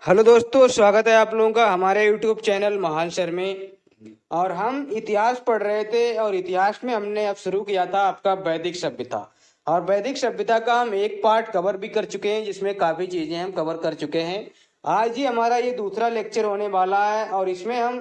Hello दोस्तों, स्वागत है आप लोगों का हमारे यूट्यूब चैनल महान सर में। और हम इतिहास पढ़ रहे थे और इतिहास में हमने अब शुरू किया था आपका वैदिक सभ्यता। और वैदिक सभ्यता का हम एक पार्ट कवर भी कर चुके हैं, जिसमें काफ़ी चीज़ें हम कवर कर चुके हैं। आज ही हमारा ये दूसरा लेक्चर होने वाला है और इसमें हम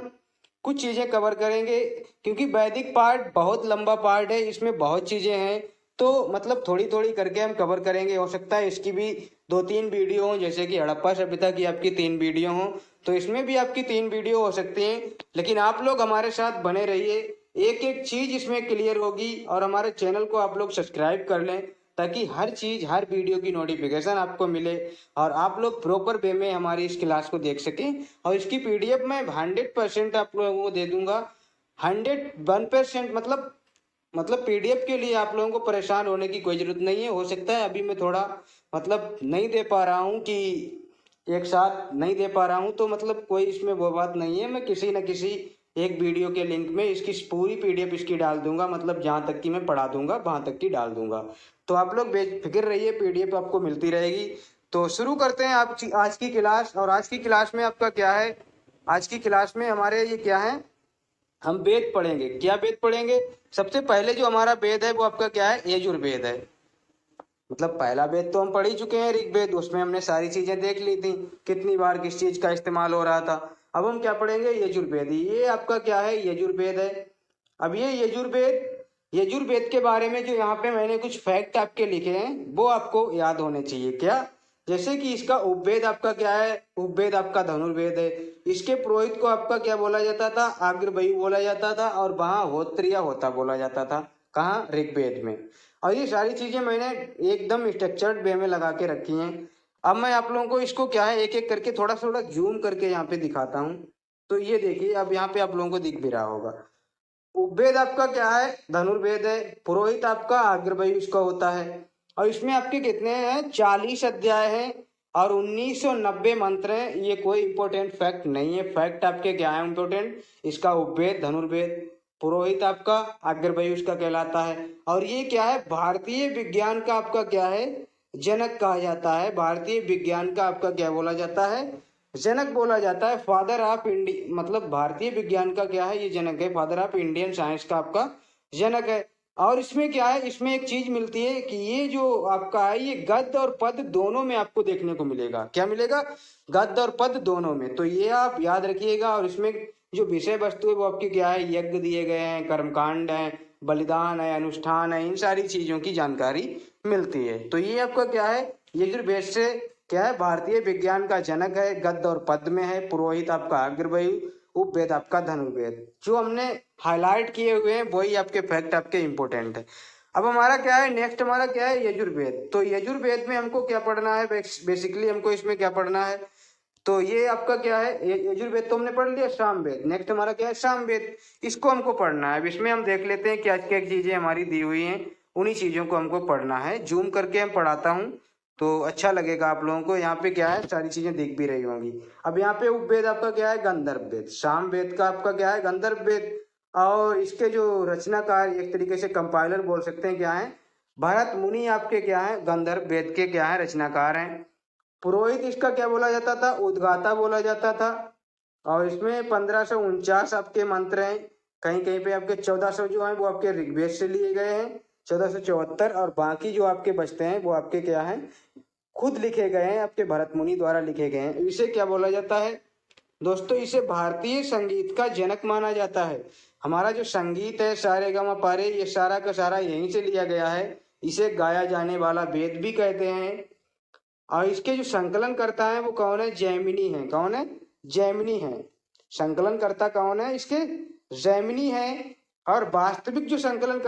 कुछ चीज़ें कवर करेंगे, क्योंकि वैदिक पार्ट बहुत लंबा पार्ट है, इसमें बहुत चीज़ें हैं। तो मतलब थोड़ी थोड़ी करके हम कवर करेंगे। हो सकता है इसकी भी दो तीन वीडियो हो, जैसे कि हड़प्पा सभ्यता की आपकी 3 वीडियो हो, तो इसमें भी आपकी 3 वीडियो हो सकती हैं। लेकिन आप लोग हमारे साथ बने रहिए, एक एक चीज इसमें क्लियर होगी। और हमारे चैनल को आप लोग सब्सक्राइब कर लें, ताकि हर चीज हर वीडियो की नोटिफिकेशन आपको मिले और आप लोग प्रॉपर वे में हमारी इस क्लास को देख सकें। और इसकी पीडीएफ मैं 100% आप लोगों को दे दूंगा। 101% मतलब पीडीएफ के लिए आप लोगों को परेशान होने की कोई जरूरत नहीं है। हो सकता है अभी मैं थोड़ा नहीं दे पा रहा हूँ कि एक साथ नहीं दे पा रहा हूँ, तो मतलब कोई इसमें वो बात नहीं है। मैं किसी न किसी एक वीडियो के लिंक में इसकी पूरी पीडीएफ इसकी डाल दूंगा, मतलब जहाँ तक की मैं पढ़ा दूंगा वहां तक की डाल दूंगा। तो आप लोग बेफिक्र रहिए, पीडीएफ आपको मिलती रहेगी। तो शुरू करते हैं आप आज की क्लास। और आज की क्लास में आपका क्या है, आज की क्लास में हमारे ये क्या है, हम वेद पढ़ेंगे। क्या वेद पढ़ेंगे? सबसे पहले जो हमारा वेद है वो आपका क्या है, यजुर्वेद है। मतलब पहला वेद तो हम पढ़ ही चुके हैं, ऋग्वेद, उसमें हमने सारी चीजें देख ली थी, कितनी बार किस चीज का इस्तेमाल हो रहा था। अब हम क्या पढ़ेंगे, यजुर्वेद। ये आपका क्या है, यजुर्वेद है। अब ये यजुर्वेद, यजुर्वेद के बारे में जो यहाँ पे मैंने कुछ फैक्ट आपके लिखे हैं वो आपको याद होने चाहिए। क्या? जैसे कि इसका उपवेद आपका क्या है, उपवेद आपका धनुर्वेद है। इसके पुरोहित को आपका क्या बोला जाता था, अग्रवयु बोला जाता था। और वहाँ होत्र या होता बोला जाता था, कहाँ, ऋग्वेद में। और ये सारी चीजें मैंने एकदम स्ट्रक्चर्ड वे में लगा के रखी हैं। अब मैं आप लोगों को इसको क्या है एक एक करके थोड़ा थोड़ा जूम करके यहाँ पे दिखाता हूँ। तो ये देखिए, अब यहाँ पे आप लोगों को दिख भी रहा होगा। उपवेद आपका क्या है, धनुर्वेद है। पुरोहित आपका अग्रवयु इसका होता है। और इसमें आपके कितने हैं, 40 अध्याय हैं और 1990 मंत्र हैं। ये कोई इंपॉर्टेंट फैक्ट नहीं है, फैक्ट आपके क्या है इंपॉर्टेंट, इसका उपवेद धनुर्वेद। पुरोहित आपका अग्रवयु इसका कहलाता है। और ये क्या है, भारतीय विज्ञान का आपका क्या है, जनक कहा जाता है। भारतीय विज्ञान का आपका क्या बोला जाता है, जनक बोला जाता है। फादर ऑफ इंडिया, मतलब भारतीय विज्ञान का क्या है, ये जनक है। फादर ऑफ इंडियन साइंस का आपका जनक है। और इसमें क्या है, इसमें एक चीज मिलती है कि ये जो आपका है, ये गद्य और पद दोनों में आपको देखने को मिलेगा। क्या मिलेगा, गद्य और पद दोनों में। तो ये आप याद रखिएगा। और इसमें जो विषय वस्तु है वो आपकी क्या है, यज्ञ दिए गए हैं, कर्मकांड है, बलिदान है, अनुष्ठान है, इन सारी चीजों की जानकारी मिलती है। तो ये आपका क्या है, यजुर्वेद से क्या है, भारतीय विज्ञान का जनक है, गद्य और पद्य में है। पुरोहित आपका अग्रवयु, उपवेद आपका धनुर्वेद। जो हमने हाईलाइट किए हुए हैं वही आपके फैक्ट आपके इंपॉर्टेंट है। अब हमारा क्या है, नेक्स्ट हमारा क्या है, यजुर्वेद। तो यजुर्वेद में हमको क्या पढ़ना है, बेसिकली हमको इसमें क्या पढ़ना है, तो ये आपका क्या है, यजुर्वेद तो हमने पढ़ लिया। सामवेद, नेक्स्ट हमारा क्या है, सामवेद। इसको हमको पढ़ना है। अब इसमें हम देख लेते हैं क्या क्या चीजें हमारी दी हुई हैं, उन्हीं चीजों को हमको पढ़ना है। जूम करके हम पढ़ाता हूँ तो अच्छा लगेगा आप लोगों को। यहाँ पे क्या है, सारी चीजें दिख भी रही होंगी। अब यहाँ पे उपवेद आपका क्या है, गंधर्व वेद। सामवेद का आपका क्या है, गंधर्व वेद। और इसके जो रचनाकार, एक तरीके से कंपाइलर बोल सकते हैं, क्या है, भरत मुनि आपके क्या है, गंधर्व वेद के क्या है, रचनाकार हैं। पुरोहित इसका क्या बोला जाता था, उद्गाता बोला जाता था। और इसमें 1549 आपके मंत्र हैं। कहीं कहीं पे आपके 1400 जो हैं वो आपके ऋग्वेद से लिए गए हैं, 1474। और बाकी जो आपके बचते हैं वो आपके क्या हैं, खुद लिखे गए हैं, आपके भरत मुनि द्वारा लिखे गए हैं। इसे क्या बोला जाता है दोस्तों, इसे भारतीय संगीत का जनक माना जाता है। हमारा जो संगीत है, सारे गामा पारे, ये सारा का सारा यहीं से लिया गया है। इसे गाया जाने वाला वेद भी कहते हैं। और इसके जो संकलन करता है वो कौन है, जैमिनी है। कौन है, जैमिनी है। संकलन करता कौन है इसके, जैमिनी है। और वास्तविक जो संकलन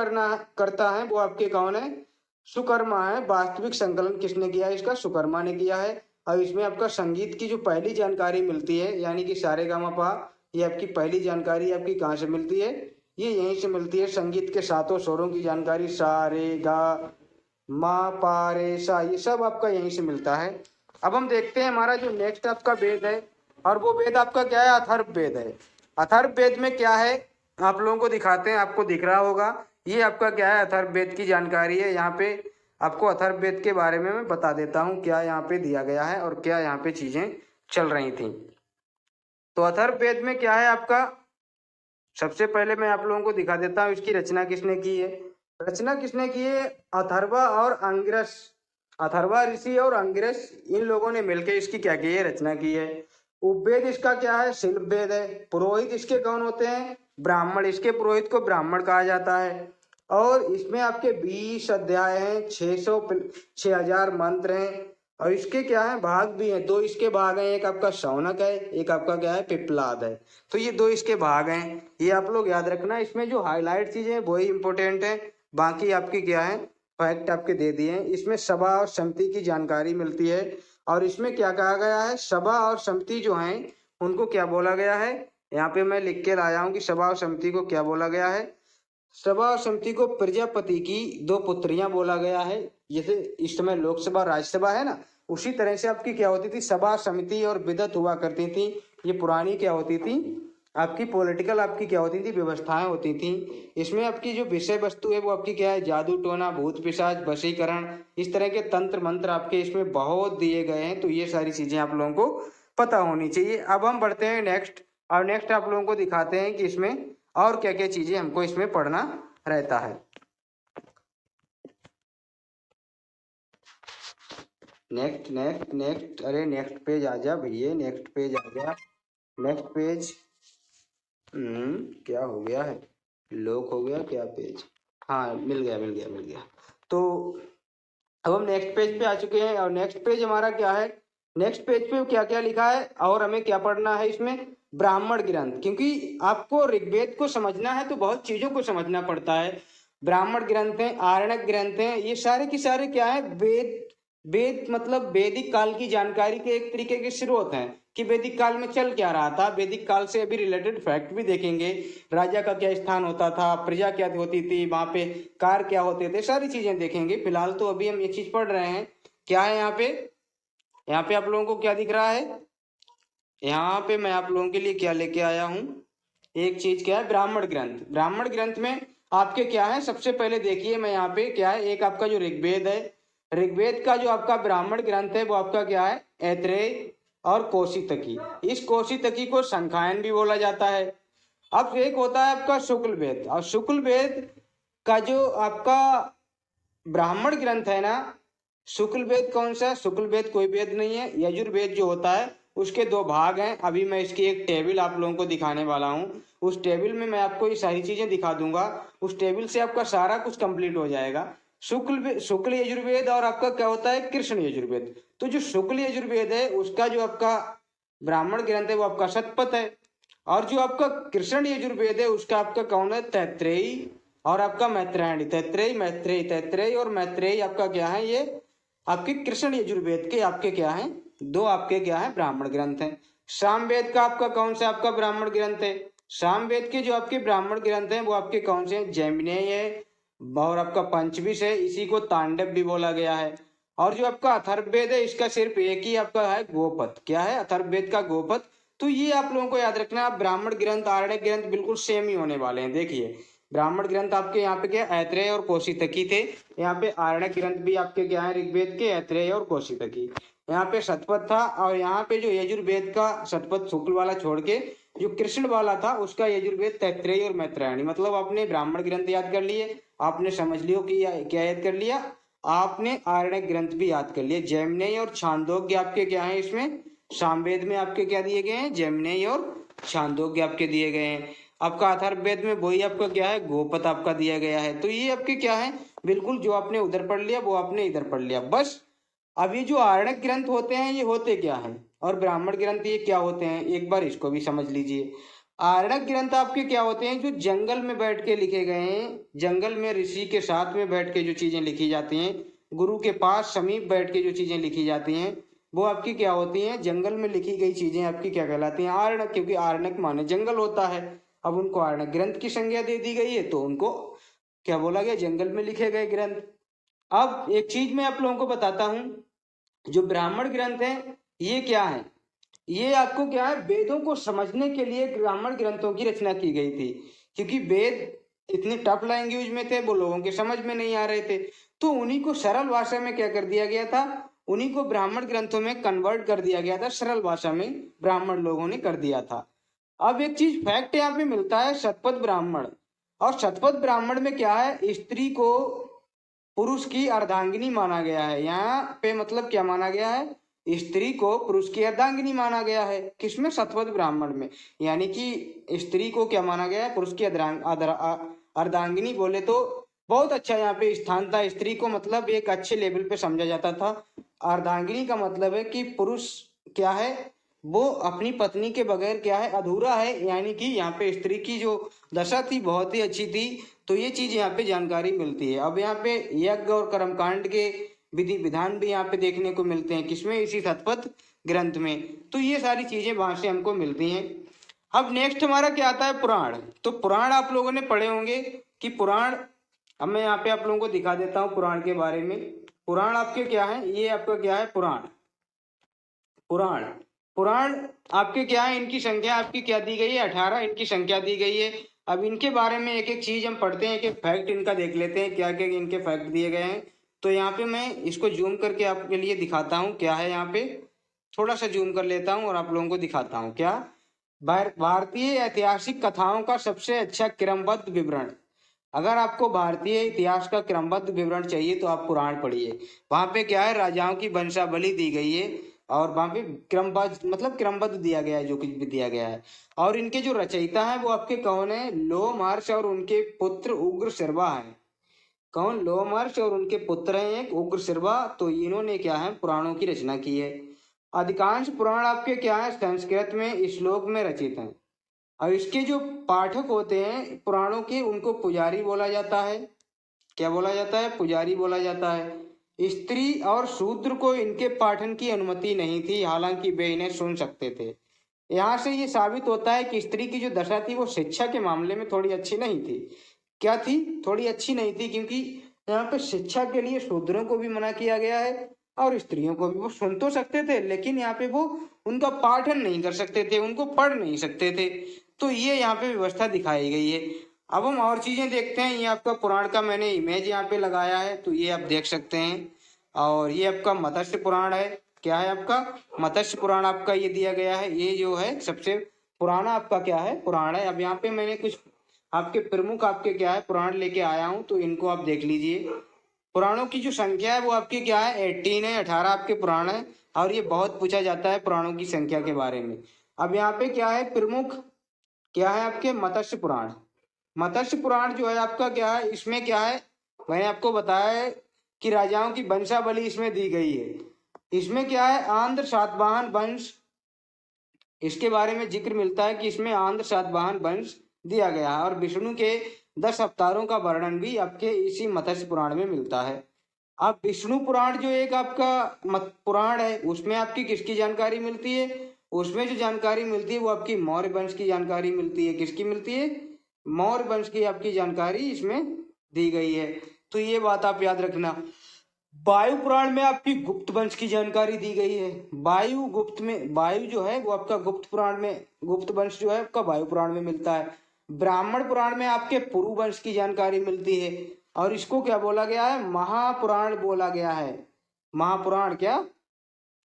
करता है वो आपके कौन है, सुकर्मा है। वास्तविक संकलन किसने किया है इसका, सुकर्मा ने किया है। और इसमें आपका संगीत की जो पहली जानकारी मिलती है, यानी कि सारे गामा पा, ये आपकी पहली जानकारी आपकी कहाँ से मिलती है, ये यहीं से मिलती है। संगीत के सातों स्वरों की जानकारी, सा रे गा मा पा रे सा, ये सब आपका यहीं से मिलता है। अब हम देखते हैं हमारा जो नेक्स्ट आपका वेद है, और वो वेद आपका क्या है, अथर्ववेद है। अथर्ववेद में क्या है, आप लोगों को दिखाते हैं, आपको दिख रहा होगा। ये आपका क्या है, अथर्ववेद की जानकारी है। यहाँ पे आपको अथर्ववेद के बारे में मैं बता देता हूँ क्या यहाँ पे दिया गया है और क्या यहाँ पे चीजें चल रही थी। तो अथर्ववेद में क्या है आपका, सबसे पहले मैं आप लोगों को दिखा देता हूँ इसकी रचना किसने की है। रचना किसने की है, अथर्वा और अंगिरस। अथर्वा ऋषि और अंगिरस इन लोगों ने मिलकर इसकी क्या की है, रचना की है। उपवेद इसका क्या है, शिल्प वेद है। पुरोहित इसके कौन होते हैं, ब्राह्मण। इसके पुरोहित को ब्राह्मण कहा जाता है। और इसमें आपके 20 अध्याय हैं, 6000 मंत्र हैं। और इसके क्या है, भाग भी हैं, दो इसके भाग हैं, एक आपका शौनक है, एक आपका क्या है, पिप्पलाद है। तो ये दो इसके भाग हैं, ये आप लोग याद रखना। इसमें जो हाईलाइट चीजें हैं वही इंपॉर्टेंट है, बाकी आपकी क्या है, फैक्ट आपके दे दिए हैं। इसमें सभा और समिति की जानकारी मिलती है। और इसमें क्या कहा गया है, सभा और समिति जो हैं उनको क्या बोला गया है, यहाँ पे मैं लिख के लाया हूँ कि सभा और समिति को क्या बोला गया है। सभा और समिति को प्रजापति की 2 पुत्रियां बोला गया है। जैसे इस समय लोकसभा राज्यसभा है ना, उसी तरह से आपकी क्या होती थी, सभा समिति और विदत हुआ करती थी। ये पुरानी क्या होती थी, आपकी पॉलिटिकल आपकी क्या होती थी, व्यवस्थाएं होती थी। इसमें आपकी जो विषय वस्तु है वो आपकी क्या है, जादू टोना, भूत पिशाच, वशीकरण, इस तरह के तंत्र मंत्र आपके इसमें बहुत दिए गए हैं। तो ये सारी चीजें आप लोगों को पता होनी चाहिए। अब हम बढ़ते हैं नेक्स्ट, और नेक्स्ट आप लोगों को दिखाते हैं कि इसमें और क्या क्या चीजें हमको इसमें पढ़ना रहता है। नेक्स्ट नेक्स्ट नेक्स्ट, अरे नेक्स्ट पेज आ जा भैया, नेक्स्ट पेज आ जा, नेक्स्ट पेज। क्या हो गया है, लॉक हो गया क्या पेज, हाँ मिल गया मिल गया मिल गया। तो अब हम नेक्स्ट पेज पे आ चुके हैं, और नेक्स्ट पेज हमारा क्या है, नेक्स्ट पेज पे क्या क्या लिखा है और हमें क्या पढ़ना है इसमें, ब्राह्मण ग्रंथ। क्योंकि आपको ऋग्वेद को समझना है तो बहुत चीजों को समझना पड़ता है। ब्राह्मण ग्रंथ हैं, आरण्यक ग्रंथ हैं, ये सारे के सारे क्या है, वेद। वेद मतलब वैदिक काल की जानकारी के एक तरीके के स्रोत हैं कि वैदिक काल में चल क्या रहा था। वैदिक काल से अभी रिलेटेड फैक्ट भी देखेंगे, राजा का क्या स्थान होता था, प्रजा क्या होती थी, वहां पे कार क्या होते थे, सारी चीजें देखेंगे। फिलहाल तो अभी हम एक चीज पढ़ रहे हैं, क्या है यहाँ पे, यहाँ पे आप लोगों को क्या दिख रहा है, यहाँ पे मैं आप लोगों के लिए क्या लेके आया हूँ, एक चीज क्या है, ब्राह्मण ग्रंथ। ब्राह्मण ग्रंथ में आपके क्या है, सबसे पहले देखिए मैं यहाँ पे क्या है, एक आपका जो ऋग्वेद है, ऋग्वेद का जो आपका ब्राह्मण ग्रंथ है वो आपका क्या है, ऐत्रेय और कौशितकी। इस कौशितकी को संखायन भी बोला जाता है। अब एक होता है आपका शुक्ल वेद, और शुक्ल वेद का जो आपका ब्राह्मण ग्रंथ है ना, शुक्ल वेद कौन सा, शुक्ल वेद कोई वेद नहीं है, यजुर्वेद जो होता है उसके 2 भाग हैं। अभी मैं इसकी एक टेबल आप लोगों को दिखाने वाला हूँ, उस टेबल में मैं आपको ये सारी चीजें दिखा दूंगा, उस टेबल से आपका सारा कुछ कंप्लीट हो जाएगा। शुक्ल यजुर्वेद और आपका क्या होता है, कृष्ण यजुर्वेद। तो जो शुक्ल यजुर्वेद है उसका जो आपका ब्राह्मण ग्रंथ है वो आपका शतपथ है, और जो आपका कृष्ण यजुर्वेद है उसका आपका कौन है, तैत्रेयी और आपका मैत्रेयणी। तैत्रेयी मैत्रेयी, तैत्रेयी और मैत्रेयी आपका क्या है, ये आपके कृष्ण यजुर्वेद के आपके क्या हैं, 2 आपके क्या है, ब्राह्मण ग्रंथ हैं। सामवेद का आपका कौन सा आपका ब्राह्मण ग्रंथ है, सामवेद के जो आपके ब्राह्मण ग्रंथ हैं वो आपके कौन से हैं, जैमिनेय है और आपका पंचविश है, इसी को तांडव भी बोला गया है। और जो आपका अथर्ववेद है इसका सिर्फ एक ही आपका है, गोपद। क्या है, अथर्ववेद का गोपद। तो ये आप लोगों को याद रखना है, ब्राह्मण ग्रंथ आरण्यक ग्रंथ बिल्कुल सेम ही होने वाले हैं। देखिए ब्राह्मण ग्रंथ आपके यहाँ पे क्या, ऐत्रेय और कौशितकी थे। यहाँ पे आरण्यक ग्रंथ भी आपके क्या है, ऋग्वेद के ऐत्रेय और कौशितकी। यहाँ पे शतपथ था, और यहाँ पे जो यजुर्वेद का शतपथ शुक्ल वाला छोड़ के जो कृष्ण वाला था उसका यजुर्वेद तैत्रेयी और मैत्रेयणी। मतलब आपने ब्राह्मण ग्रंथ याद कर लिए, आपने समझ लियो कि क्या याद कर लिया, आपने आरण्यक ग्रंथ भी याद कर लिए। जैमिनेय और छांदोग्य आपके क्या है, इसमें सामवेद में आपके क्या दिए गए हैं, जैमिनेय और छांदोग्य आपके दिए गए हैं। आपका अथर्ववेद में वही आपका क्या है, गोपद आपका दिया गया है। तो ये आपके क्या है, बिल्कुल जो आपने उधर पढ़ लिया वो आपने इधर पढ़ लिया बस। अब ये जो आरण्यक ग्रंथ होते हैं ये होते क्या हैं, और ब्राह्मण ग्रंथ ये क्या होते हैं, एक बार इसको भी समझ लीजिए। आरण्यक ग्रंथ आपके क्या होते हैं, जो जंगल में बैठ के लिखे गए हैं, जंगल में ऋषि के साथ में बैठ के जो चीजें लिखी जाती हैं, गुरु के पास समीप बैठ के जो चीजें लिखी जाती हैं वो आपकी क्या होती हैं, जंगल में लिखी गई चीजें आपकी क्या कहलाती हैं, आरण्यक। क्योंकि आरण्यक माने जंगल होता है। अब उनको आरण्यक ग्रंथ की संज्ञा दे दी गई है तो उनको क्या बोला गया, जंगल में लिखे गए ग्रंथ। अब एक चीज मैं आप लोगों को बताता हूं, जो ब्राह्मण ग्रंथ हैं ये क्या है, ये आपको क्या है, वेदों को समझने के लिए ब्राह्मण ग्रंथों की रचना की गई थी। क्योंकि वेद इतने टफ लैंग्वेज में थे, वो लोगों के समझ में नहीं आ रहे थे, तो उन्हीं को सरल भाषा में क्या कर दिया गया था, उन्हीं को ब्राह्मण ग्रंथों में कन्वर्ट कर दिया गया था, सरल भाषा में ब्राह्मण लोगों ने कर दिया था। अब एक चीज फैक्ट यहाँ पे मिलता है, शतपथ ब्राह्मण। और शतपथ ब्राह्मण में क्या है, स्त्री को पुरुष की अर्धांगिनी माना गया है। यहाँ पे मतलब क्या माना गया है, स्त्री को पुरुष की अर्धांगिनी माना गया है। किसमें, शतपथ ब्राह्मण में। यानी कि स्त्री को क्या माना गया है, पुरुष की अर्धांगिनी। बोले तो बहुत अच्छा यहाँ पे स्थान था। स्त्री को मतलब एक अच्छे लेवल पे समझा जाता था। अर्धांगिनी का मतलब है कि पुरुष क्या है, वो अपनी पत्नी के बगैर क्या है, अधूरा है। यानी कि यहाँ पे स्त्री की जो दशा थी बहुत ही अच्छी थी। तो ये चीज यहाँ पे जानकारी मिलती है। अब यहाँ पे यज्ञ और कर्मकांड के विधि विधान भी यहाँ पे देखने को मिलते हैं। किसमें, इसी शतपथ ग्रंथ में। तो ये सारी चीजें वहां से हमको मिलती हैं। अब नेक्स्ट हमारा क्या आता है, पुराण। तो पुराण आप लोगों ने पढ़े होंगे कि पुराण, अब मैं यहाँ पे आप लोगों को दिखा देता हूँ पुराण के बारे में। पुराण आपके क्या है, ये आपका क्या है, पुराण। पुराण पुराण आपके क्या है, इनकी संख्या आपकी क्या दी गई है, 18 इनकी संख्या दी गई है। अब इनके बारे में एक एक चीज हम पढ़ते हैं, कि फैक्ट इनका देख लेते हैं, क्या क्या इनके फैक्ट दिए गए हैं। तो यहाँ पे मैं इसको जूम करके आपके लिए दिखाता हूँ। क्या है यहाँ पे, थोड़ा सा जूम कर लेता हूँ और आप लोगों को दिखाता हूँ। क्या, भारतीय ऐतिहासिक कथाओं का सबसे अच्छा क्रमबद्ध विवरण। अगर आपको भारतीय इतिहास का क्रमबद्ध विवरण चाहिए तो आप पुराण पढ़िए। वहां पे क्या है, राजाओं की वंशावली दी गई है, और वहां पे क्रमबद्ध मतलब क्रमबद्ध दिया गया है, जो कुछ भी दिया गया है। और इनके जो रचयिता हैं वो आपके कौन है, लोमहर्ष और उनके पुत्र उग्रशिरवा हैं। कौन, लोमहर्ष और उनके पुत्र हैं एक उग्रशिरवा। तो इन्होंने क्या है, पुराणों की रचना की है। अधिकांश पुराण आपके क्या है, संस्कृत में श्लोक में रचित हैं। और इसके जो पाठक होते हैं पुराणों के, उनको पुजारी बोला जाता है। क्या बोला जाता है, पुजारी बोला जाता है। स्त्री और शूद्र को इनके पाठन की अनुमति नहीं थी, हालांकि वे इन्हें सुन सकते थे। यहाँ से ये साबित होता है कि स्त्री की जो दशा थी वो शिक्षा के मामले में थोड़ी अच्छी नहीं थी। क्या थी, थोड़ी अच्छी नहीं थी, क्योंकि यहाँ पे शिक्षा के लिए शूद्रों को भी मना किया गया है और स्त्रियों को भी। वो सुन तो सकते थे, लेकिन यहाँ पे वो उनका पाठन नहीं कर सकते थे, उनको पढ़ नहीं सकते थे। तो ये यहाँ पे व्यवस्था दिखाई गई है। अब हम और चीजें देखते हैं। ये आपका पुराण का मैंने इमेज यहाँ पे लगाया है, तो ये आप देख सकते हैं। और ये आपका मत्स्य पुराण है। क्या है आपका, मत्स्य पुराण आपका ये दिया गया है। ये जो है सबसे पुराना आपका क्या है, पुराण है। अब यहाँ पे मैंने कुछ आपके प्रमुख आपके क्या है पुराण लेके आया हूँ, तो इनको आप देख लीजिए। पुराणों की जो संख्या है वो आपकी क्या है, 18 है, 18 आपके पुराण है। और ये बहुत पूछा जाता है पुराणों की संख्या के बारे में। अब यहाँ पे क्या है, प्रमुख क्या है आपके, मत्स्य पुराण। मत्स्य पुराण जो है आपका क्या है, इसमें क्या है, मैंने आपको बताया है कि राजाओं की वंशावली इसमें दी गई है। इसमें क्या है, आंध्र सातवाहन वंश, इसके बारे में जिक्र मिलता है कि इसमें आंध्र सातवाहन वंश दिया गया है। और विष्णु के 10 अवतारों का वर्णन भी आपके इसी मत्स्य पुराण में मिलता है। अब विष्णु पुराण जो एक आपका पुराण है, उसमें आपकी किसकी जानकारी मिलती है, उसमें जो जानकारी मिलती है वो आपकी मौर्य वंश की जानकारी मिलती है। किसकी मिलती है, मौर्य वंश की आपकी जानकारी इसमें दी गई है। तो ये बात आप याद रखना। वायु पुराण में आपकी गुप्त वंश की जानकारी दी गई है। वायु गुप्त में, वायु जो है वो आपका गुप्त पुराण में, गुप्त वंश जो है आपका वायु पुराण में मिलता है। ब्राह्मण पुराण में आपके पुरु वंश की जानकारी मिलती है। और इसको क्या बोला गया है, महापुराण बोला गया है। महापुराण क्या।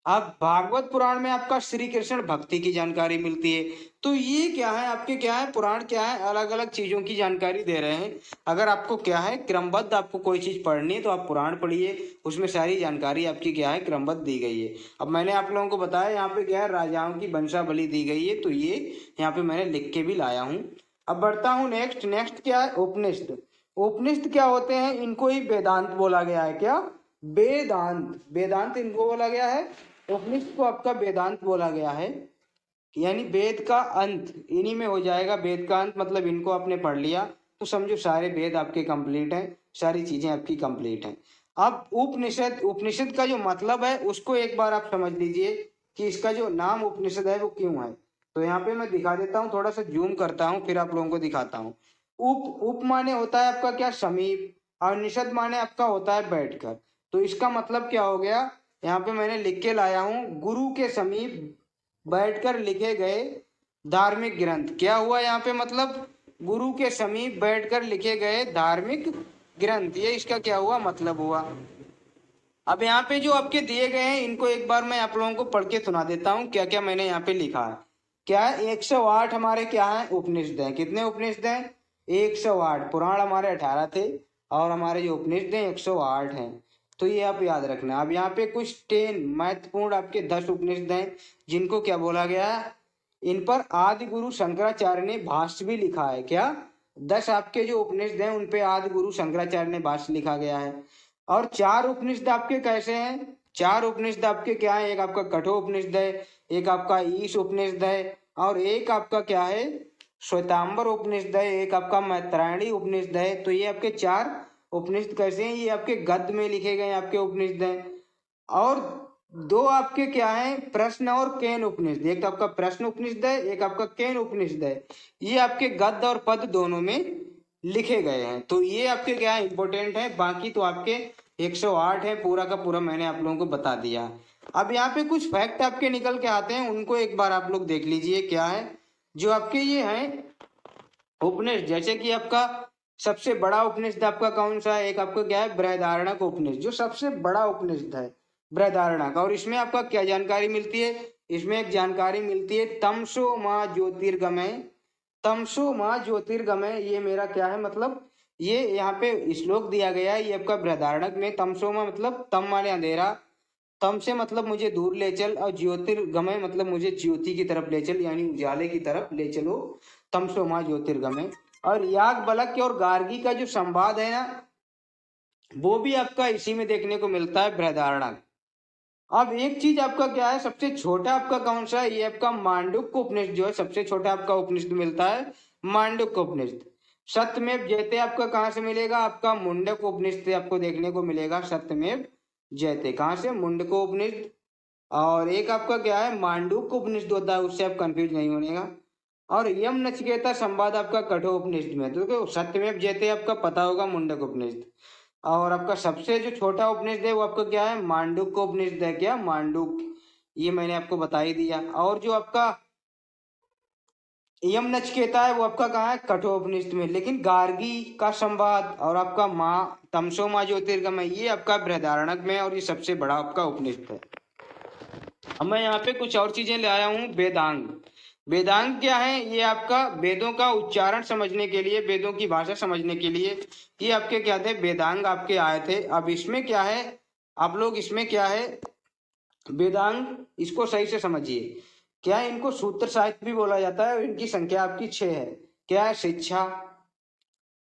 अब भागवत पुराण में आपका श्री कृष्ण भक्ति की जानकारी मिलती है। तो ये क्या है आपके क्या है, पुराण क्या है, अलग अलग चीजों की जानकारी दे रहे हैं। अगर आपको क्या है क्रमबद्ध आपको कोई चीज पढ़नी है तो आप पुराण पढ़िए, उसमें सारी जानकारी आपकी क्या है क्रमबद्ध दी गई है। अब मैंने आप लोगों को बताया यहाँ पे क्या है, राजाओं की वंशावली दी गई है, तो ये यहाँ पे मैंने लिख के भी लाया हूँ। अब बढ़ता हूँ नेक्स्ट। नेक्स्ट क्या है, उपनिषद। उपनिषद क्या होते हैं, इनको ही वेदांत बोला गया है। क्या, वेदांत, वेदांत इनको बोला गया है। उपनिषद को आपका वेदांत बोला गया है, यानी वेद का अंत इन्हीं में हो जाएगा। वेद का अंत मतलब इनको आपने पढ़ लिया तो समझो सारे वेद आपके कंप्लीट हैं, सारी चीजें आपकी कंप्लीट हैं। अब उपनिषद, उपनिषद का जो मतलब है उसको एक बार आप समझ लीजिए कि इसका जो नाम उपनिषद है वो क्यों है। तो यहाँ पे मैं दिखा देता हूँ, थोड़ा सा जूम करता हूँ फिर आप लोगों को दिखाता हूँ। उप माने होता है आपका क्या, समीप, और निषद माने आपका होता है बैठकर। तो इसका मतलब क्या हो गया, यहाँ पे मैंने लिख के लाया हूँ, गुरु के समीप बैठकर लिखे गए धार्मिक ग्रंथ। क्या हुआ यहाँ पे, मतलब गुरु के समीप बैठकर लिखे गए धार्मिक ग्रंथ, ये इसका क्या हुआ मतलब हुआ। अब यहाँ पे जो आपके दिए गए हैं इनको एक बार मैं आप लोगों को पढ़ के सुना देता हूँ क्या क्या मैंने यहाँ पे लिखा है। क्या है, 108 हमारे क्या है उपनिषद हैं। कितने उपनिषद हैं? 108। पुराण हमारे 18 थे और हमारे जो उपनिषद हैं 108 हैं। तो ये आप याद रखना। अब यहाँ पे कुछ 10 महत्वपूर्ण आपके 10 उपनिषद हैं जिनको क्या बोला गया है, इन पर आदि गुरु शंकराचार्य ने भाष्य भी लिखा है। क्या? 10 आपके जो उपनिषद हैं उन पे आदि गुरु शंकराचार्य ने भाष्य लिखा गया है। और 4 उपनिषद आपके कैसे हैं? 4 उपनिषद आपके क्या है? एक आपका कठोपनिषद है, एक आपका ईश उपनिषद है और एक आपका क्या है, श्वेतांबर उपनिषद है, एक आपका मैत्रायणी उपनिषद है। तो ये आपके 4 उपनिषद कैसे हैं? ये आपके गद्य में लिखे गए आपके उपनिषद हैं। और 2 आपके क्या है, प्रश्न और केन उपनिषद। एक आपका प्रश्न उपनिषद है, एक आपका केन उपनिषद है। ये आपके गद्य और पद दोनों में लिखे गए हैं। तो ये आपके क्या है, इंपॉर्टेंट है। बाकी तो आपके 108 है, पूरा का पूरा मैंने आप लोगों को बता दिया। अब यहाँ पे कुछ फैक्ट आपके निकल के आते हैं, उनको एक बार आप लोग देख लीजिए। क्या है जो आपके ये हैं उपनिषद, जैसे कि आपका सबसे बड़ा उपनिषद आपका कौन सा है? एक आपका क्या है, बृहदारण्यक उपनिषद, जो सबसे बड़ा उपनिषद है बृहदारण्यक। और इसमें आपका क्या जानकारी मिलती है? इसमें एक जानकारी मिलती है तमसो माँ ज्योतिर्गमय। तमसो माँ ज्योतिर्गमय, ये मेरा क्या है मतलब, ये यहाँ पे श्लोक दिया गया है। ये आपका बृहदारण्यक में तमसो माँ मतलब तम माने अंधेरा, तम से मतलब मुझे दूर ले चल, और ज्योतिर्गमय मतलब मुझे ज्योति की तरफ ले चल, यानी उजाले की तरफ ले चलो। तमसो माँ ज्योतिर्गमय। और याग बलक और गार्गी का जो संवाद है ना, वो भी आपका इसी में देखने को मिलता है, बृहदारण्यक। अब एक चीज आपका क्या है, सबसे छोटा आपका कौन सा है? ये आपका मांडुक्य उपनिषद जो है, सबसे छोटा आपका उपनिषद मिलता है मांडुक्य उपनिषद। सत्यमेव जयते आपका कहाँ से मिलेगा? आपका मुंडक उपनिषद से आपको देखने को मिलेगा सत्यमेव जयते। कहाँ से? मुंडक उपनिषद। और एक आपका क्या है, मांडुक्य उपनिषद होता है, उससे आप कंफ्यूज नहीं होने का। और यम नचिकेता संवाद आपका कठोपनिषद में। तो देखो सत्यमेव जयते आपका पता होगा मुंडक उपनिषद। और आपका सबसे जो छोटा उपनिषद है वो आपका क्या है, मांडुक्य उपनिषद है। क्या? मांडुक्य, ये मैंने आपको बता ही दिया। और जो आपका यम नचिकेता है वो आपका कहाँ है, कठोपनिषद में। लेकिन गार्गी का संवाद और आपका माँ तमसो माँ ज्योतिर्गमय, ये आपका बृहदारण्यक में, और ये सबसे बड़ा आपका उपनिषद है। अब मैं यहाँ पे कुछ और चीजें ले आया हूँ। वेदांग। वेदांग क्या है? ये आपका वेदों का उच्चारण समझने के लिए, वेदों की भाषा समझने के लिए ये आपके क्या थे, वेदांग आपके आए थे। अब इसमें क्या है, आप लोग इसमें क्या है, वेदांग इसको सही से समझिए। क्या है, इनको सूत्र साहित्य भी बोला जाता है और इनकी संख्या आपकी 6 है। क्या है? शिक्षा,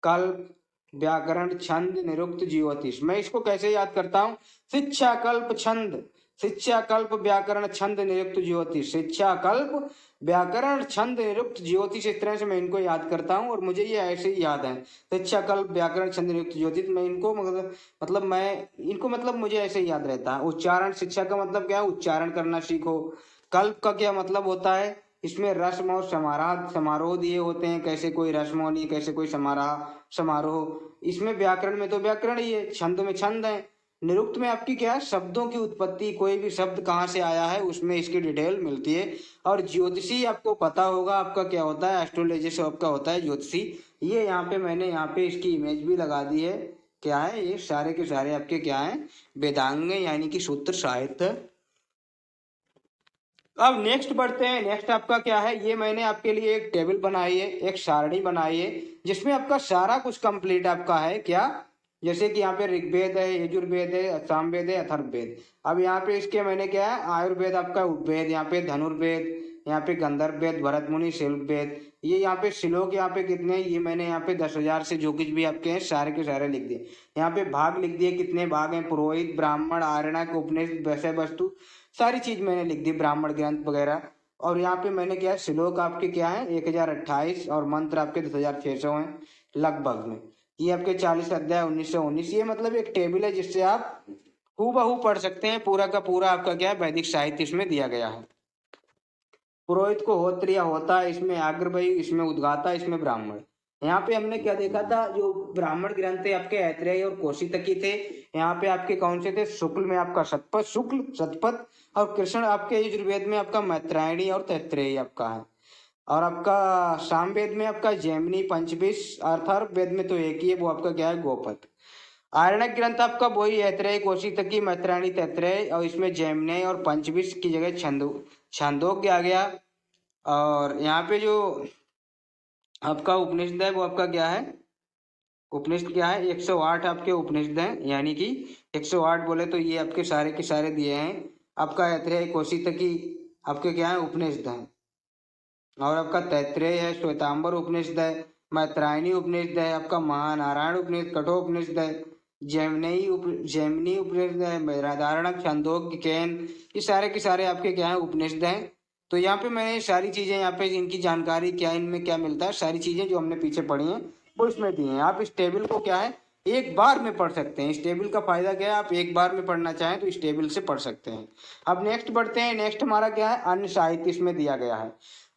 कल्प, व्याकरण, छंद, निरुक्त, ज्योतिष। मैं इसको कैसे याद करता हूँ? शिक्षा कल्प छंद, शिक्षा कल्प व्याकरण छंद निरुक्त ज्योतिष, शिक्षा कल्प व्याकरण छंद निरुक्त ज्योतिष। इस तरह से मैं इनको याद करता हूँ और मुझे ये ऐसे ही याद है। शिक्षा कल्प व्याकरण छंद निरुक्त ज्योतिष, मैं इनको मतलब मैं इनको मतलब मुझे ऐसे ही याद रहता है। उच्चारण, शिक्षा का मतलब क्या है, उच्चारण करना सीखो। कल्प का क्या मतलब होता है, इसमें रस्म और समारोह समारोह दिए होते हैं, कैसे कोई रस्म होनी, कैसे कोई समारोह। इसमें व्याकरण में तो व्याकरण ही है, छंद में छंद है, निरुक्त में आपकी क्या है, शब्दों की उत्पत्ति, कोई भी शब्द कहाँ से आया है उसमें इसकी डिटेल मिलती है। और ज्योतिषी आपको पता होगा आपका क्या होता है, एस्ट्रोलॉजी से आपका होता है ज्योतिषी। ये यहाँ पे मैंने यहाँ पे इसकी इमेज भी लगा दी है। क्या है, ये सारे के सारे आपके क्या है, वेदांग यानी कि सूत्र साहित्य। अब नेक्स्ट बढ़ते हैं। नेक्स्ट आपका क्या है, ये मैंने आपके लिए एक टेबल बनाई है, एक सारणी बनाई है, जिसमें आपका सारा कुछ कंप्लीट आपका है। क्या? जैसे कि यहाँ पे ऋग्वेद है, यजुर्वेद है, सामवेद है, अथर्ववेद। अब यहाँ पे इसके मैंने क्या है, आयुर्वेद आपका उपवेद, यहाँ पे धनुर्वेद, यहाँ पे गंधर्व वेद, भरत मुनि, शिल्पवेद। ये यहाँ पे श्लोक यहाँ पे कितने, ये मैंने यहाँ पे 10,000 से जो कुछ भी आपके हैं सारे के सारे लिख दिए। यहाँ पे भाग लिख दिए, कितने भाग हैं, पुरोहित, ब्राह्मण, आरण्यक, उपनिषद, विषय वस्तु, सारी चीज मैंने लिख दी, ब्राह्मण ग्रंथ वगैरह। और यहाँ पे मैंने क्या है, श्लोक आपके क्या है 1028 और मंत्र आपके 10,600 हैं लगभग में। ये आपके 40 अध्याय 1919। ये मतलब एक टेबल है जिससे आप हूबहू पढ़ सकते हैं। पूरा का पूरा आपका क्या है, वैदिक साहित्य इसमें दिया गया है। पुरोहित को होत्र या होता, इसमें अग्रवायु, इसमें उद्गाता, इसमें ब्राह्मण। यहाँ पे हमने क्या देखा था, जो ब्राह्मण ग्रंथ थे आपके ऐत्रेय और कौशितकी थे। यहाँ पे आपके कौन से थे, शुक्ल में आपका शतपथ, शुक्ल शतपथ, और कृष्ण आपके यजुर्वेद में आपका मैत्रायणी और तैत्रेयी आपका है। और आपका सामवेद में आपका जैमिनी पंचविश, अथर्ववेद में तो एक ही है, वो आपका क्या है, गोपथ। आरण्यक ग्रंथ आपका वही ऐत्रेय, कौशिकी, मैत्रायणी, तैत्रेय, और इसमें जैमिनी और पंचविश की जगह छांदोग्य आ गया। और यहाँ पे जो आपका उपनिषद है वो आपका क्या है, उपनिषद क्या है, 108 आपके उपनिषद हैं, यानी कि 108 बोले तो ये आपके सारे के सारे दिए हैं। आपका ऐत्रेय, कौशिकी आपके क्या है, उपनिषद हैं। और आपका तैत्रेय है, श्वेतांबर उपनिषद है, मैत्रायणी उपनिषद है, आपका महानारायण उपनिषद, कठोपनिषद है, जैमिनी उपनिषद है, बृहदारण्यक, छांदोग्य, केन, ये सारे के सारे आपके क्या है, उपनिषद हैं। तो यहाँ पे मैंने सारी चीजें, यहाँ पे इनकी जानकारी क्या, इनमें क्या मिलता है, सारी चीजें जो हमने पीछे पढ़ी हैं वो इसमें दी हैं। आप इस टेबल को क्या है, एक बार में पढ़ सकते हैं। इस टेबल का फायदा क्या है, आप एक बार में पढ़ना चाहें तो इस टेबल से पढ़ सकते हैं। अब नेक्स्ट बढ़ते हैं। नेक्स्ट हमारा क्या है, अन्य साहित्य इसमें दिया गया है।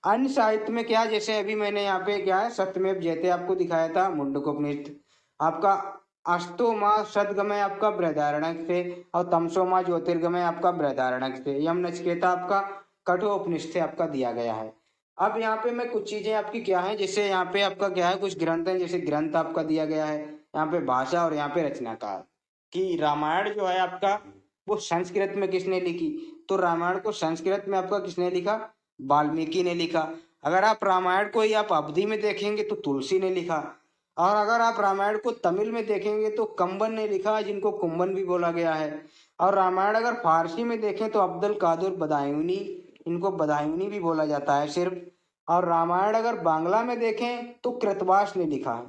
अन्य साहित्य में क्या, जैसे अभी मैंने यहाँ पे क्या है, सत्यमेव जयते आपको दिखाया था, मुंडकोपनिषद, आपका अष्टो माह सदगमय आपका बृहदारण्यक से, और तमसो माह ज्योतिर्गमय आपका बृहदारण्यक से, यम नचिकेता आपका कठोपनिषद से आपका दिया गया है। अब यहाँ पे मैं कुछ चीजें आपकी क्या है, जैसे यहाँ पे आपका क्या है, कुछ ग्रंथ है, जैसे ग्रंथ आपका दिया गया है यहाँ पे भाषा, और यहाँ पे रचनाकार कि रामायण जो है आपका वो संस्कृत में किसने लिखी, तो रामायण को संस्कृत में आपका किसने लिखा, वाल्मीकि ने लिखा। अगर आप रामायण को ही आप अवधि में देखेंगे तो तुलसी ने लिखा, और अगर आप रामायण को तमिल में देखेंगे तो कंबन ने लिखा, जिनको कुंभन भी बोला गया है। और रामायण अगर फारसी में देखें तो अब्दुल कादिर बदायूनी, इनको बदायूनी भी बोला जाता है सिर्फ। और रामायण अगर बांग्ला में देखें तो कृतवास ने लिखा है।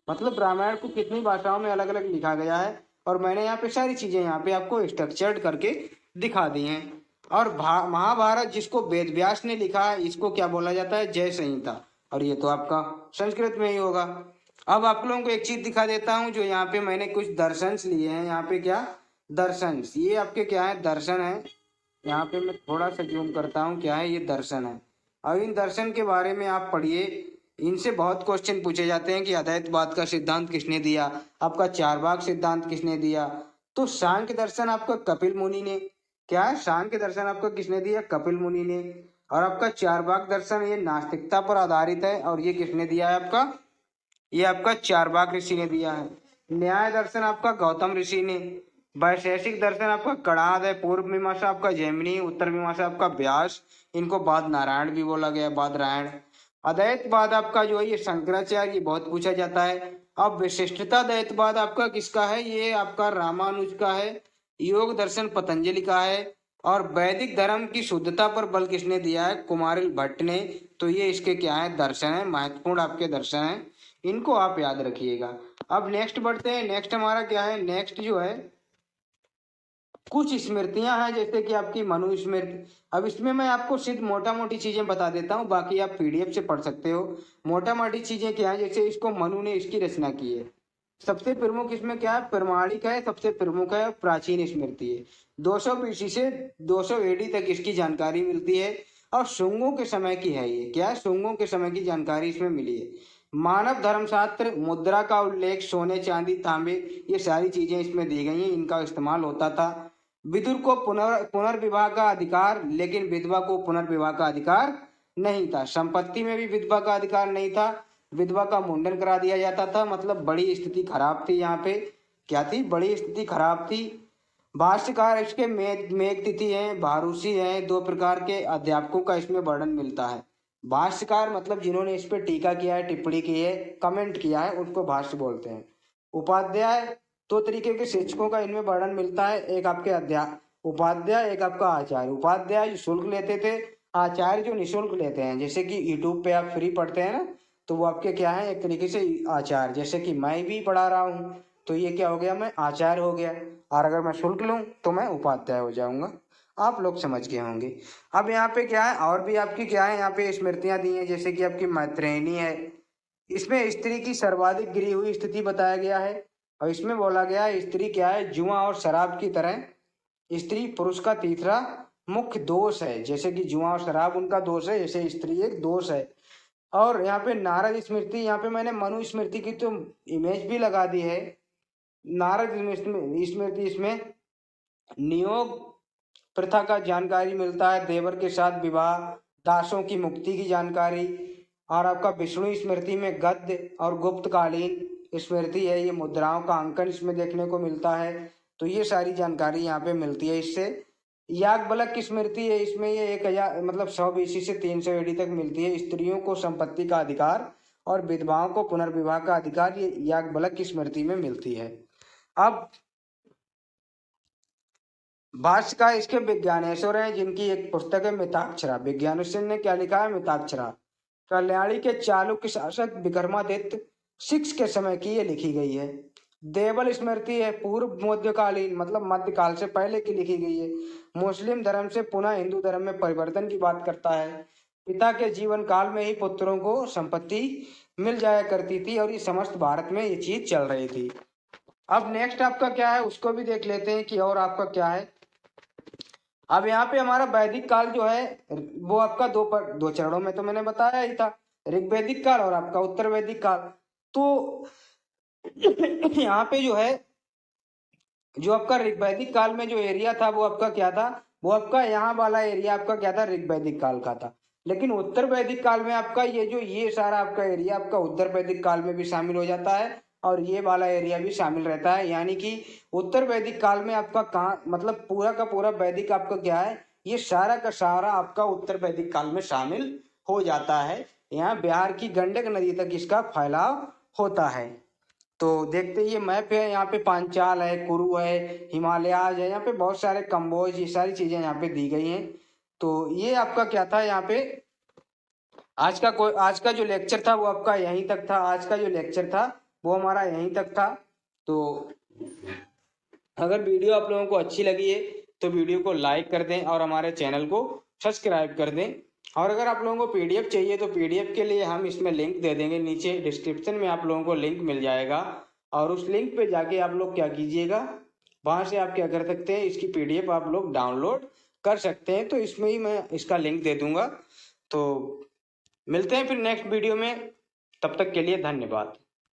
मतलब रामायण को कितनी भाषाओं में अलग अलग लिखा गया है, और मैंने यहाँ पे सारी चीजें यहाँ पे आपको स्ट्रक्चर्ड करके दिखा दी हैं। और महाभारत जिसको वेद व्यास ने लिखा है, इसको क्या बोला जाता है, जय संहिता, और ये तो आपका संस्कृत में ही होगा। अब आप लोगों को एक चीज दिखा देता हूँ, जो यहाँ पे मैंने कुछ दर्शन लिए हैं। यहाँ पे क्या दर्शन, ये आपके क्या है, दर्शन है। यहाँ पे मैं थोड़ा सा जूम करता हूँ, क्या है, ये दर्शन है। अब इन दर्शन के बारे में आप पढ़िए, इनसे बहुत क्वेश्चन पूछे जाते हैं कि अद्वैतवाद का सिद्धांत किसने दिया, आपका चारवाक सिद्धांत किसने दिया। तो सांख्य दर्शन आपका कपिल मुनि ने, क्या है, सांख्य दर्शन आपका किसने दिया, कपिल मुनि ने। और आपका चारवाक दर्शन ये नास्तिकता पर आधारित है, और ये किसने दिया है आपका, ये आपका चारवाक ऋषि ने दिया है। न्याय दर्शन आपका गौतम ऋषि ने। वैशेषिक दर्शन आपका कणाद है। पूर्व मीमांसा आपका जैमिनी, उत्तर मीमांसा आपका व्यास, इनको बाद नारायण भी बोला गया, बाद रायण। अद्वैतवाद आपका जो है ये शंकराचार्य, ये बहुत पूछा जाता है। अब विशिष्टता द्वैतवाद आपका किसका है, ये आपका रामानुज का है। योग दर्शन पतंजलि का है। और वैदिक धर्म की शुद्धता पर बल किसने दिया है, कुमारिल भट्ट ने। तो ये इसके क्या है, दर्शन है, महत्वपूर्ण आपके दर्शन है, इनको आप याद रखिएगा। अब नेक्स्ट बढ़ते हैं। नेक्स्ट हमारा क्या है, नेक्स्ट जो है कुछ स्मृतियां हैं, जैसे कि आपकी मनु स्मृति। अब इसमें मैं आपको सिर्फ मोटा मोटी चीजें बता देता हूँ, बाकी आप पीडीएफ से पढ़ सकते हो। मोटा मोटी चीजें क्या है, जैसे इसको मनु ने इसकी रचना की है। सबसे प्रमुख इसमें क्या है, प्रमाणिक है, सबसे प्रमुख है, प्राचीन स्मृति है। 200 बीसी से 200 एडी तक इसकी जानकारी मिलती है, और शुंगों के समय की है। ये क्या है, शुंगों के समय की जानकारी इसमें मिली है। मानव धर्मशास्त्र, मुद्रा का उल्लेख, सोने चांदी तांबे, ये सारी चीजें इसमें दी गई हैं, इनका इस्तेमाल होता था। विदुर को पुनर्विवाह का अधिकार, लेकिन विधवा को पुनर्विवाह का अधिकार नहीं था। संपत्ति में भी विधवा का अधिकार नहीं था, विधवा का मुंडन करा दिया जाता था। मतलब बड़ी स्थिति खराब थी, यहाँ पे क्या थी, बड़ी स्थिति खराब थी। भाष्यकार इसके मेघ तिथि है, भारूसी है, दो प्रकार के अध्यापकों का इसमें वर्णन मिलता है। भाष्यकार मतलब जिन्होंने इस पर टीका किया है, टिप्पणी की है, कमेंट किया है, उसको भाष्य बोलते हैं। उपाध्याय, दो तरीके के शिक्षकों का इनमें वर्णन मिलता है, एक आपके उपाध्याय, एक आपका आचार्य। उपाध्याय जो शुल्क लेते थे, आचार्य जो निःशुल्क लेते हैं। जैसे कि यूट्यूब पे आप फ्री पढ़ते हैं ना, तो वो आपके क्या है, एक तरीके से आचार्य। जैसे कि मैं भी पढ़ा रहा हूँ, तो ये क्या हो गया, मैं आचार्य हो गया। और अगर मैं शुल्क लूँ तो मैं उपाध्याय हो जाऊंगा। आप लोग समझ गए होंगे। अब यहाँ पे क्या है, और भी आपकी क्या है, यहाँ पे स्मृतियां दी हैं, जैसे कि आपकी मैत्रेयनी है। इसमें स्त्री की सर्वाधिक गिरी हुई स्थिति बताया गया है, और इसमें बोला गया है स्त्री क्या है, जुआ और शराब की तरह। स्त्री पुरुष का तीसरा मुख्य दोष है, जैसे कि जुआ और शराब उनका दोष है, जैसे स्त्री एक दोष है। और यहाँ पे नारद स्मृति, यहाँ पे मैंने मनु स्मृति की तो इमेज भी लगा दी है। नारद स्मृति, इसमें नियोग प्रथा का जानकारी मिलता है, देवर के साथ विवाह, दासों की मुक्ति की जानकारी। और आपका विष्णु स्मृति में गद्य और गुप्तकालीन स्मृति है, ये मुद्राओं का अंकन इसमें देखने को मिलता है। तो ये सारी जानकारी यहाँ पे मिलती है इससे। याज्ञवल्क्य की स्मृति है, इसमें ये 1000 मतलब 100 BC से 300 AD तक मिलती है। स्त्रियों को संपत्ति का अधिकार और विधवाओं को पुनर्विवाह का अधिकार ये याज्ञवल्क्य की स्मृति में मिलती है। अब भाष्य का इसके विज्ञानेश्वर हैं, जिनकी एक पुस्तक है मिताक्षरा। विज्ञानेश्वर ने क्या लिखा है? मिताक्षरा। कल्याणी के चालुक्य शासक विक्रमादित्य 6 के समय की ये लिखी गई है। देवल स्मृति है, पूर्व मध्यकालीन मतलब मध्यकाल से पहले की लिखी गई है। मुस्लिम धर्म से पुनः हिंदू धर्म में परिवर्तन की बात करता है। पिता के जीवन काल में ही पुत्रों को संपत्ति मिल जाया करती थी और ये समस्त भारत में ये चीज चल रही थी। अब नेक्स्ट आपका क्या है उसको भी देख लेते हैं कि और आपका क्या है। अब यहाँ पे हमारा वैदिक काल जो है वो आपका दो चरणों में तो मैंने बताया ही था, ऋग्वैदिक काल और आपका उत्तर वैदिक काल। तो यहाँ पे जो है जो आपका ऋग्वैदिक काल में जो एरिया था वो आपका क्या था? वो आपका यहाँ वाला एरिया आपका क्या था? ऋग्वैदिक काल का था। लेकिन उत्तर वैदिक काल में आपका ये सारा आपका एरिया आपका उत्तर वैदिक काल में भी शामिल हो जाता है और ये वाला एरिया भी शामिल रहता है। यानी कि उत्तर वैदिक काल में आपका कहाँ मतलब पूरा का पूरा वैदिक आपका क्या है? ये सारा का सारा आपका उत्तर वैदिक काल में शामिल हो जाता है। यहाँ बिहार की गंडक नदी तक इसका फैलाव होता है। तो देखते ये मैप है, यहाँ पे पांचाल है, कुरु है, हिमालयाज है, यहाँ पे बहुत सारे कंबोज ये सारी चीजें यहाँ पे दी गई हैं। तो ये आपका क्या था यहाँ पे आज का जो लेक्चर था वो आपका यहीं तक था। आज का जो लेक्चर था वो हमारा यहीं तक था। तो अगर वीडियो आप लोगों को अच्छी लगी है तो वीडियो को लाइक कर दें और हमारे चैनल को सब्सक्राइब कर दें। और अगर आप लोगों को PDF चाहिए तो PDF के लिए हम इसमें लिंक दे देंगे, नीचे डिस्क्रिप्शन में आप लोगों को लिंक मिल जाएगा और उस लिंक पे जाके आप लोग क्या कीजिएगा, वहाँ से आप क्या कर सकते हैं, इसकी PDF आप लोग डाउनलोड कर सकते हैं। तो इसमें ही मैं इसका लिंक दे दूंगा। तो मिलते हैं फिर नेक्स्ट वीडियो में, तब तक के लिए धन्यवाद।